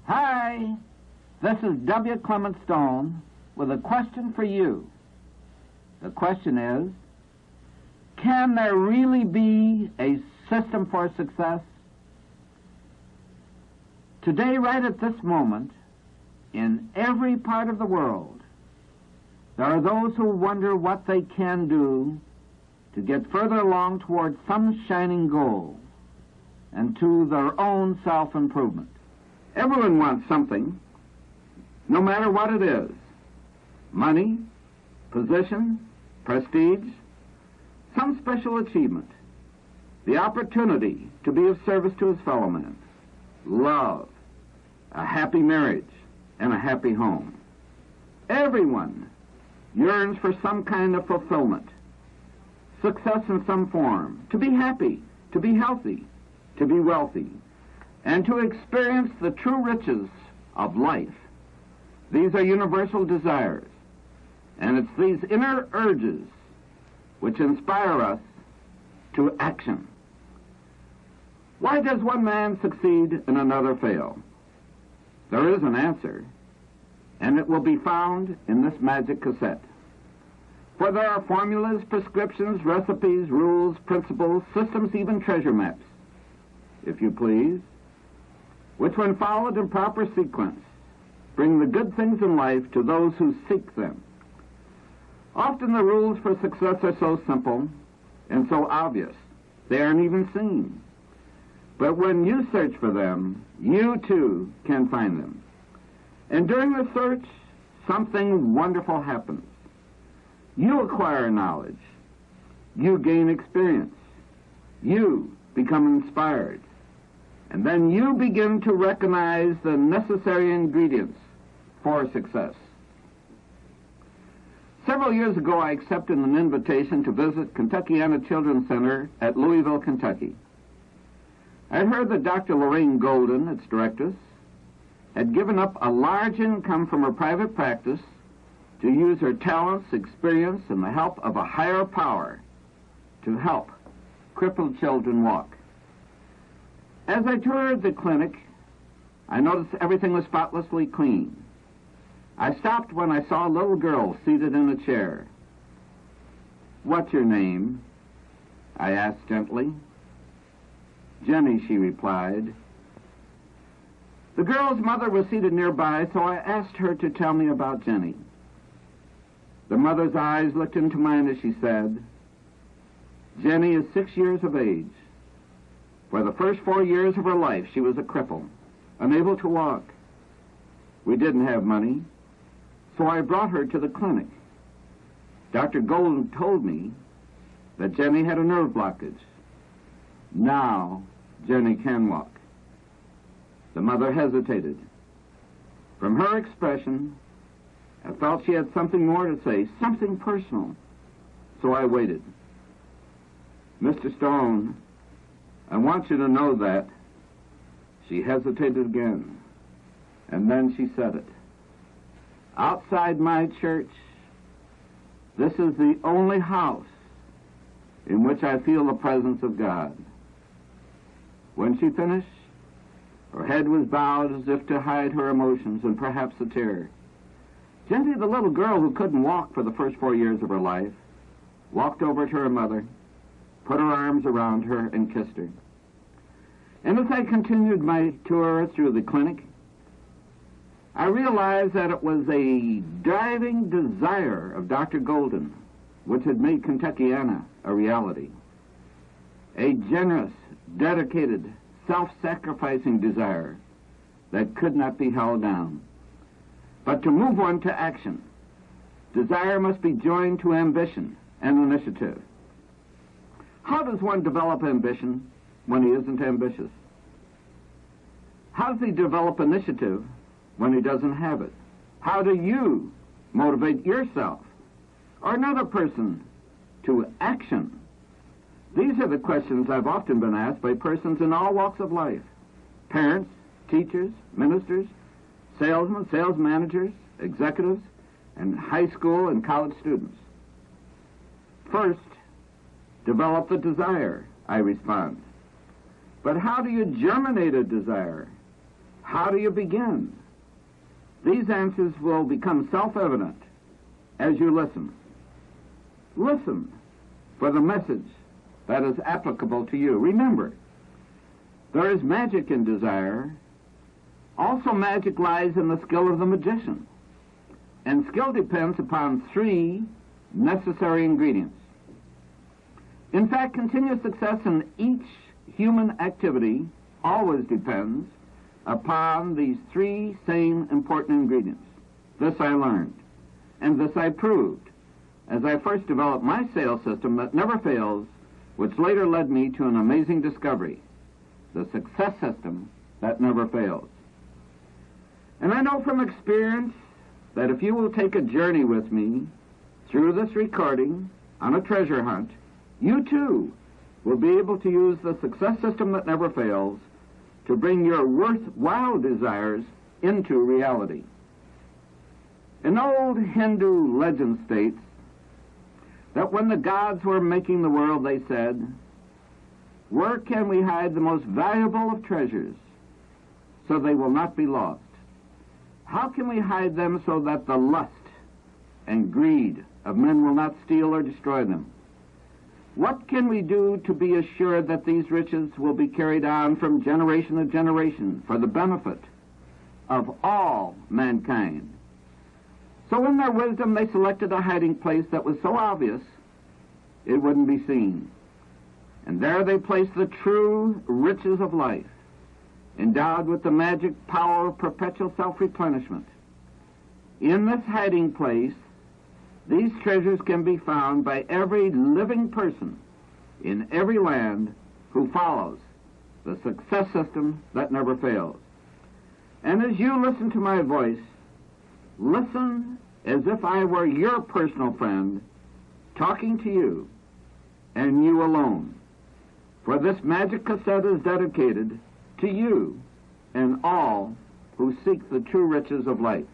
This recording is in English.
Hi, this is W. Clement Stone with a question for you. The question is, can there really be a system for success? Today, right at this moment, in every part of the world, there are those who wonder what they can do to get further along toward some shining goal and to their own self-improvement. Everyone wants something, no matter what it is. Money, position, prestige, some special achievement, the opportunity to be of service to his fellow man, love, a happy marriage, and a happy home. Everyone yearns for some kind of fulfillment, success in some form, to be happy, to be healthy, to be wealthy, and to experience the true riches of life. These are universal desires, and it's these inner urges which inspire us to action. Why does one man succeed and another fail? There is an answer, and it will be found in this magic cassette. For there are formulas, prescriptions, recipes, rules, principles, systems, even treasure maps, if you please, which when followed in proper sequence, bring the good things in life to those who seek them. Often the rules for success are so simple and so obvious, they aren't even seen. But when you search for them, you too can find them. And during the search, something wonderful happens. You acquire knowledge. You gain experience. You become inspired. And then you begin to recognize the necessary ingredients for success. Several years ago, I accepted an invitation to visit Kentuckiana Children's Center at Louisville, Kentucky. I heard that Dr. Lorraine Golden, its directress, had given up a large income from her private practice to use her talents, experience, and the help of a higher power to help crippled children walk. As I toured the clinic, I noticed everything was spotlessly clean. I stopped when I saw a little girl seated in a chair. "What's your name?" I asked gently. "Jenny," she replied. The girl's mother was seated nearby, so I asked her to tell me about Jenny. The mother's eyes looked into mine as she said, "Jenny is 6 years of age. For the first 4 years of her life, she was a cripple, unable to walk. We didn't have money, so I brought her to the clinic. Dr. Golden told me that Jenny had a nerve blockage. Now, Jenny can walk." The mother hesitated. From her expression, I felt she had something more to say, something personal, so I waited. "Mr. Stone, I want you to know that..." She hesitated again, and then she said it. "Outside my church, this is the only house in which I feel the presence of God." When she finished, her head was bowed as if to hide her emotions and perhaps a tear. Jenny, the little girl who couldn't walk for the first 4 years of her life, walked over to her mother, put her arms around her, and kissed her. And as I continued my tour through the clinic, I realized that it was a driving desire of Dr. Golden which had made Kentuckiana a reality. A generous, dedicated, self-sacrificing desire that could not be held down. But to move one to action, desire must be joined to ambition and initiative. How does one develop ambition when he isn't ambitious? How does he develop initiative when he doesn't have it? How do you motivate yourself or another person to action? These are the questions I've often been asked by persons in all walks of life: parents, teachers, ministers, salesmen, sales managers, executives, and high school and college students. First, develop the desire, I respond. But how do you germinate a desire? How do you begin? These answers will become self-evident as you listen. Listen for the message that is applicable to you. Remember, there is magic in desire. Also, magic lies in the skill of the magician. And skill depends upon three necessary ingredients. In fact, continuous success in each human activity always depends upon these three same important ingredients. This I learned, and this I proved, as I first developed my sales system that never fails, which later led me to an amazing discovery, the success system that never fails. And I know from experience that if you will take a journey with me through this recording on a treasure hunt, you too will be able to use the success system that never fails to bring your worthwhile desires into reality. An old Hindu legend states that when the gods were making the world, they said, "Where can we hide the most valuable of treasures so they will not be lost? How can we hide them so that the lust and greed of men will not steal or destroy them? What can we do to be assured that these riches will be carried on from generation to generation for the benefit of all mankind?" So in their wisdom, they selected a hiding place that was so obvious it wouldn't be seen. And there they placed the true riches of life, endowed with the magic power of perpetual self-replenishment. In this hiding place, these treasures can be found by every living person in every land who follows the success system that never fails. And as you listen to my voice, listen as if I were your personal friend talking to you and you alone. For this magic cassette is dedicated to you and all who seek the true riches of life.